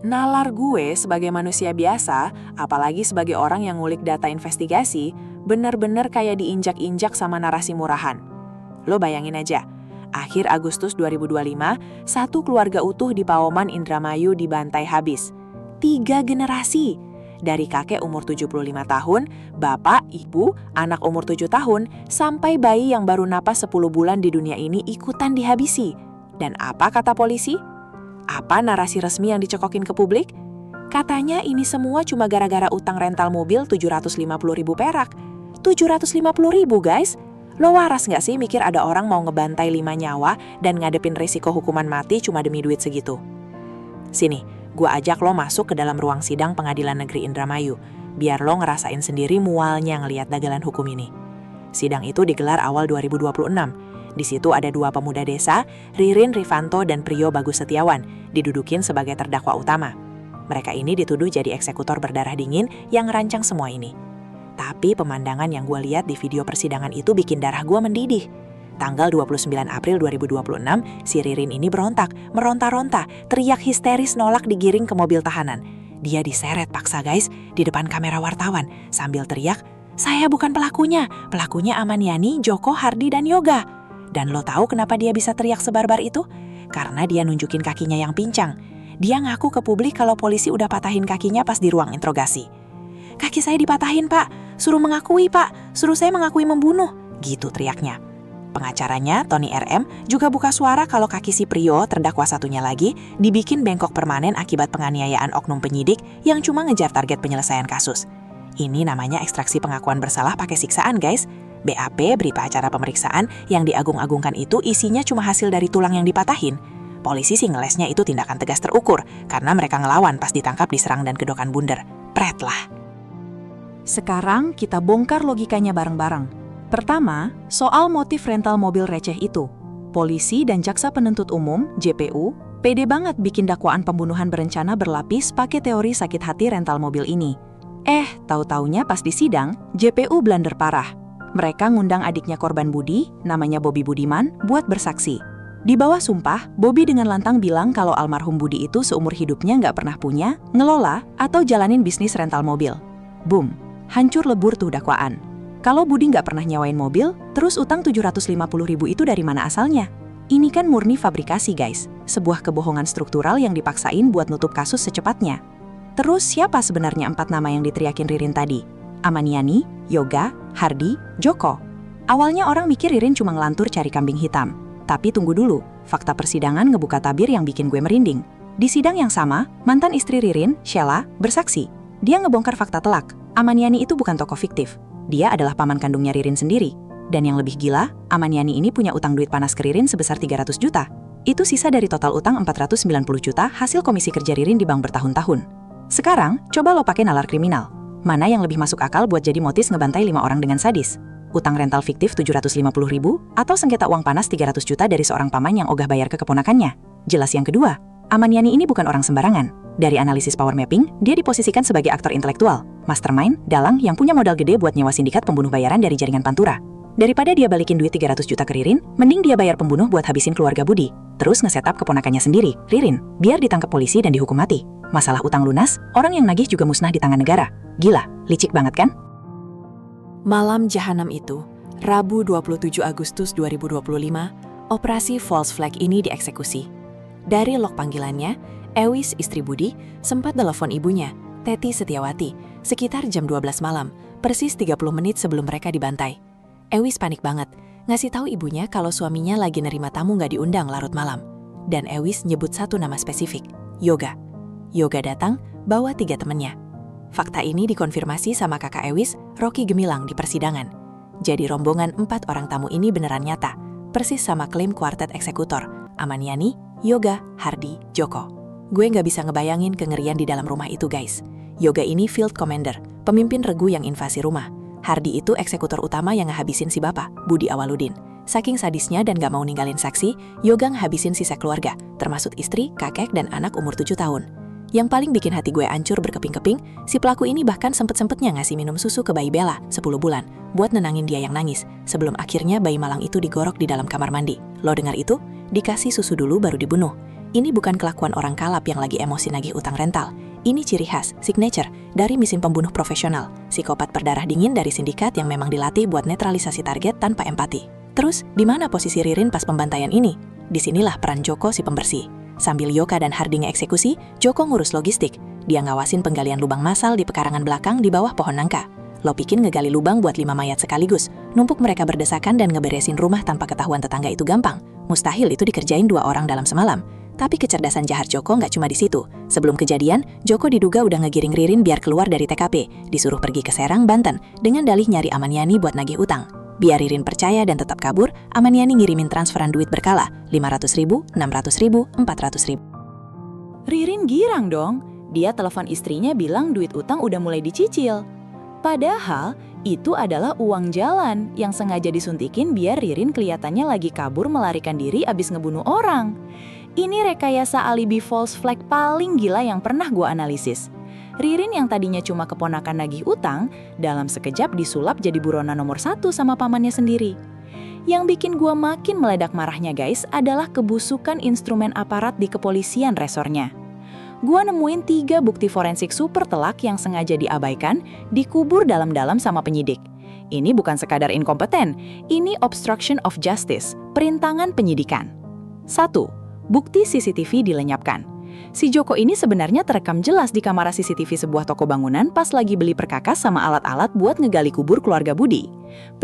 Nalar gue sebagai manusia biasa, apalagi sebagai orang yang ngulik data investigasi, bener-bener kayak diinjak-injak sama narasi murahan. Lo bayangin aja, akhir Agustus 2025, satu keluarga utuh di Paoman Indramayu dibantai habis. 3 generasi. Dari kakek umur 75 tahun, bapak, ibu, anak umur 7 tahun, sampai bayi yang baru napas 10 bulan di dunia ini ikutan dihabisi. Dan apa kata polisi? Apa narasi resmi yang dicekokin ke publik? Katanya ini semua cuma gara-gara utang rental mobil 750.000 perak. 750.000 guys. Lo waras nggak sih mikir ada orang mau ngebantai 5 nyawa dan ngadepin risiko hukuman mati cuma demi duit segitu? Sini, gua ajak lo masuk ke dalam ruang sidang Pengadilan Negeri Indramayu, biar lo ngerasain sendiri mualnya ngelihat dagelan hukum ini. Sidang itu digelar awal 2026. Di situ ada 2 pemuda desa, Ririn Rifanto dan Priyo Bagus Setiawan, didudukin sebagai terdakwa utama. Mereka ini dituduh jadi eksekutor berdarah dingin yang ngerancang semua ini. Tapi pemandangan yang gue lihat di video persidangan itu bikin darah gue mendidih. Tanggal 29 April 2026, si Ririn ini berontak, meronta-ronta, teriak histeris nolak digiring ke mobil tahanan. Dia diseret paksa guys, di depan kamera wartawan, sambil teriak, "Saya bukan pelakunya, pelakunya Amaniani, Joko, Hardi, dan Yoga." Dan lo tahu kenapa dia bisa teriak sebarbar itu? Karena dia nunjukin kakinya yang pincang. Dia ngaku ke publik kalau polisi udah patahin kakinya pas di ruang interogasi. "Kaki saya dipatahin, Pak. Suruh mengakui, Pak. Suruh saya mengakui membunuh." Gitu teriaknya. Pengacaranya, Tony RM, juga buka suara kalau kaki si Priyo, terdakwa satunya lagi, dibikin bengkok permanen akibat penganiayaan oknum penyidik yang cuma ngejar target penyelesaian kasus. Ini namanya ekstraksi pengakuan bersalah pakai siksaan, guys. BAP, berita acara pemeriksaan, yang diagung-agungkan itu isinya cuma hasil dari tulang yang dipatahin. Polisi sih ngelesnya itu tindakan tegas terukur, karena mereka ngelawan pas ditangkap diserang dan kedokan bunder. Pret lah. Sekarang kita bongkar logikanya bareng-bareng. Pertama, soal motif rental mobil receh itu. Polisi dan Jaksa Penuntut Umum, JPU, pede banget bikin dakwaan pembunuhan berencana berlapis pakai teori sakit hati rental mobil ini. Tahu-taunya pas di sidang, JPU blunder parah. Mereka ngundang adiknya korban Budi, namanya Bobby Budiman, buat bersaksi. Di bawah sumpah, Bobby dengan lantang bilang kalau almarhum Budi itu seumur hidupnya nggak pernah punya, ngelola, atau jalanin bisnis rental mobil. Boom, hancur lebur tuh dakwaan. Kalau Budi nggak pernah nyewain mobil, terus utang 750.000 itu dari mana asalnya? Ini kan murni fabrikasi guys, sebuah kebohongan struktural yang dipaksain buat nutup kasus secepatnya. Terus siapa sebenarnya 4 nama yang diteriakin Ririn tadi? Amaniani, Yoga, Hardi, Joko. Awalnya orang mikir Ririn cuma ngelantur cari kambing hitam. Tapi tunggu dulu, fakta persidangan ngebuka tabir yang bikin gue merinding. Di sidang yang sama, mantan istri Ririn, Sheila, bersaksi. Dia ngebongkar fakta telak, Amaniani itu bukan tokoh fiktif. Dia adalah paman kandungnya Ririn sendiri. Dan yang lebih gila, Amaniani ini punya utang duit panas ke Ririn sebesar 300 juta. Itu sisa dari total utang 490 juta hasil komisi kerja Ririn di bank bertahun-tahun. Sekarang, coba lo pakai nalar kriminal. Mana yang lebih masuk akal buat jadi motis ngebantai 5 orang dengan sadis? Utang rental fiktif 750.000 atau sengketa uang panas 300 juta dari seorang paman yang ogah bayar ke keponakannya? Jelas yang kedua. Amaniani ini bukan orang sembarangan. Dari analisis power mapping, dia diposisikan sebagai aktor intelektual, mastermind, dalang yang punya modal gede buat nyewa sindikat pembunuh bayaran dari jaringan Pantura. Daripada dia balikin duit 300 juta ke Ririn, mending dia bayar pembunuh buat habisin keluarga Budi. Terus nge-setup keponakannya sendiri, Ririn, biar ditangkap polisi dan dihukum mati. Masalah utang lunas, orang yang nagih juga musnah di tangan negara. Gila, licik banget kan? Malam jahanam itu, Rabu 27 Agustus 2025, operasi false flag ini dieksekusi. Dari log panggilannya, Ewis, istri Budi, sempat telepon ibunya, Teti Setiawati, sekitar jam 12 malam, persis 30 menit sebelum mereka dibantai. Ewis panik banget, ngasih tahu ibunya kalau suaminya lagi nerima tamu nggak diundang larut malam. Dan Ewis nyebut satu nama spesifik, Yoga. Yoga datang, bawa 3 temennya. Fakta ini dikonfirmasi sama kakak Ewis, Rocky Gemilang di persidangan. Jadi rombongan 4 orang tamu ini beneran nyata, persis sama klaim kuartet eksekutor, Amaniani, Yoga, Hardi, Joko. Gue nggak bisa ngebayangin kengerian di dalam rumah itu guys. Yoga ini field commander, pemimpin regu yang invasi rumah. Hardi itu eksekutor utama yang ngehabisin si bapak, Budi Awaludin. Saking sadisnya dan gak mau ninggalin saksi, Yoga ngehabisin sisa keluarga, termasuk istri, kakek, dan anak umur 7 tahun. Yang paling bikin hati gue hancur berkeping-keping, si pelaku ini bahkan sempet-sempetnya ngasih minum susu ke bayi Bella 10 bulan, buat nenangin dia yang nangis, sebelum akhirnya bayi malang itu digorok di dalam kamar mandi. Lo dengar itu? Dikasih susu dulu baru dibunuh. Ini bukan kelakuan orang kalap yang lagi emosi nagih utang rental. Ini ciri khas, signature, dari mesin pembunuh profesional, psikopat berdarah dingin dari sindikat yang memang dilatih buat netralisasi target tanpa empati. Terus, di mana posisi Ririn pas pembantaian ini? Disinilah peran Joko si pembersih. Sambil Yoka dan Hardi ngeeksekusi, Joko ngurus logistik. Dia ngawasin penggalian lubang massal di pekarangan belakang di bawah pohon nangka. Lo bikin ngegali lubang buat 5 mayat sekaligus. Numpuk mereka berdesakan dan ngeberesin rumah tanpa ketahuan tetangga itu gampang. Mustahil itu dikerjain 2 orang dalam semalam. Tapi kecerdasan jahat Joko nggak cuma di situ. Sebelum kejadian, Joko diduga udah ngegiring Ririn biar keluar dari TKP, disuruh pergi ke Serang, Banten, dengan dalih nyari Amaniani buat nagih utang. Biar Ririn percaya dan tetap kabur, Amaniani ngirimin transferan duit berkala, 500.000, 600.000, 400.000. Ririn girang dong. Dia telepon istrinya bilang duit utang udah mulai dicicil. Padahal, itu adalah uang jalan yang sengaja disuntikin biar Ririn kelihatannya lagi kabur melarikan diri abis ngebunuh orang. Ini rekayasa alibi false flag paling gila yang pernah gue analisis. Ririn yang tadinya cuma keponakan nagih utang, dalam sekejap disulap jadi buronan nomor 1 sama pamannya sendiri. Yang bikin gue makin meledak marahnya guys adalah kebusukan instrumen aparat di kepolisian resornya. Gue nemuin 3 bukti forensik super telak yang sengaja diabaikan, dikubur dalam-dalam sama penyidik. Ini bukan sekadar inkompeten, ini obstruction of justice, perintangan penyidikan. 1. Bukti CCTV dilenyapkan. Si Joko ini sebenarnya terekam jelas di kamera CCTV sebuah toko bangunan pas lagi beli perkakas sama alat-alat buat ngegali kubur keluarga Budi.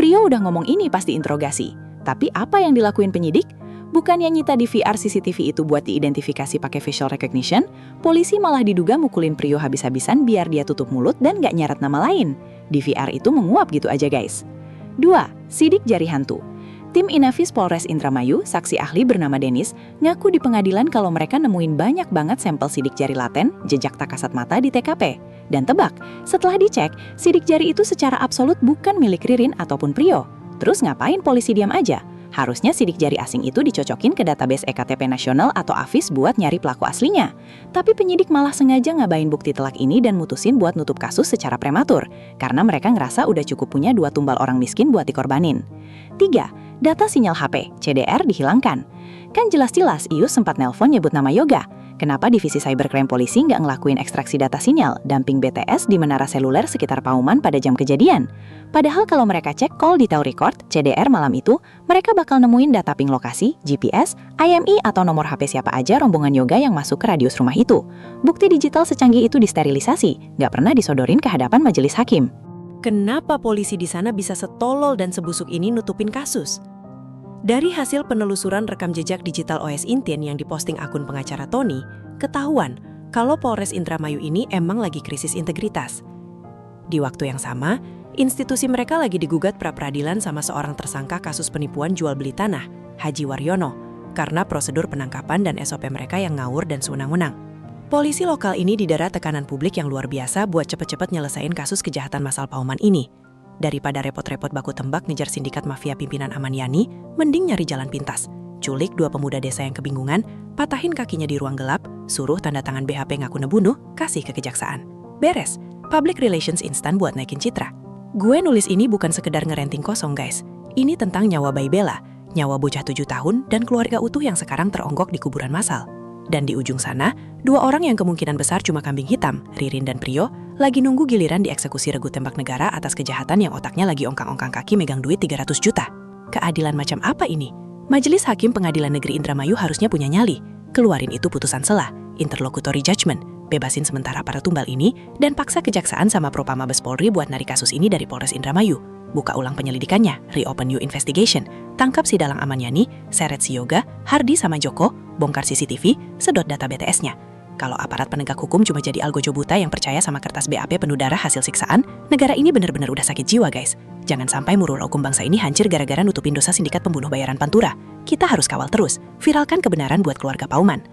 Prio udah ngomong ini pas diinterogasi. Tapi apa yang dilakuin penyidik? Bukannya nyita di VR CCTV itu buat diidentifikasi pakai facial recognition, polisi malah diduga mukulin Prio habis-habisan biar dia tutup mulut dan gak nyarat nama lain. Di VR itu menguap gitu aja guys. 2. Sidik jari hantu. Tim Inafis Polres Indramayu, saksi ahli bernama Denis, ngaku di pengadilan kalau mereka nemuin banyak banget sampel sidik jari laten, jejak tak kasat mata di TKP. Dan tebak, setelah dicek, sidik jari itu secara absolut bukan milik Ririn ataupun Prio. Terus ngapain polisi diam aja? Harusnya sidik jari asing itu dicocokin ke database EKTP nasional atau AFIS buat nyari pelaku aslinya. Tapi penyidik malah sengaja ngabain bukti telak ini dan mutusin buat nutup kasus secara prematur, karena mereka ngerasa udah cukup punya 2 tumbal orang miskin buat dikorbanin. 3. Data sinyal HP, CDR dihilangkan. Kan jelas-jelas Ius sempat nelpon nyebut nama Yoga. Kenapa divisi cybercrime polisi nggak ngelakuin ekstraksi data sinyal, dumping BTS di menara seluler sekitar Pauman pada jam kejadian? Padahal kalau mereka cek call detail record, CDR malam itu, mereka bakal nemuin data ping lokasi, GPS, IMEI atau nomor HP siapa aja rombongan Yoga yang masuk ke radius rumah itu. Bukti digital secanggih itu disterilisasi, nggak pernah disodorin ke hadapan majelis hakim. Kenapa polisi di sana bisa setolol dan sebusuk ini nutupin kasus? Dari hasil penelusuran rekam jejak digital OS Intin yang diposting akun pengacara Tony, ketahuan kalau Polres Indramayu ini emang lagi krisis integritas. Di waktu yang sama, institusi mereka lagi digugat pra-peradilan sama seorang tersangka kasus penipuan jual beli tanah, Haji Waryono, karena prosedur penangkapan dan SOP mereka yang ngawur dan sewenang-wenang. Polisi lokal ini didera tekanan publik yang luar biasa buat cepet-cepet nyelesain kasus kejahatan massal Pauman ini. Daripada repot-repot baku tembak ngejar sindikat mafia pimpinan Amaniani, mending nyari jalan pintas. Culik 2 pemuda desa yang kebingungan, patahin kakinya di ruang gelap, suruh tanda tangan BHP ngaku ngebunuh, kasih ke kejaksaan. Beres, public relations instan buat naikin citra. Gue nulis ini bukan sekedar ngerenting kosong guys. Ini tentang nyawa bayi Bella, nyawa bocah 7 tahun dan keluarga utuh yang sekarang teronggok di kuburan massal. Dan di ujung sana, 2 orang yang kemungkinan besar cuma kambing hitam, Ririn dan Prio, lagi nunggu giliran dieksekusi regu tembak negara atas kejahatan yang otaknya lagi ongkang-ongkang kaki megang duit 300 juta. Keadilan macam apa ini? Majelis Hakim Pengadilan Negeri Indramayu harusnya punya nyali. Keluarin itu putusan sela, interlocutory judgment, bebasin sementara para tumbal ini, dan paksa kejaksaan sama Propam Mabes Polri buat narik kasus ini dari Polres Indramayu. Buka ulang penyelidikannya, reopen new investigation, tangkap si Dalang Amaniani, seret si Yoga, Hardi sama Joko, bongkar CCTV, sedot data BTS-nya. Kalau aparat penegak hukum cuma jadi algojo buta yang percaya sama kertas BAP penuh darah hasil siksaan, negara ini benar-benar udah sakit jiwa guys. Jangan sampai murul hukum bangsa ini hancur gara-gara nutupin dosa sindikat pembunuh bayaran Pantura. Kita harus kawal terus, viralkan kebenaran buat keluarga Pauman.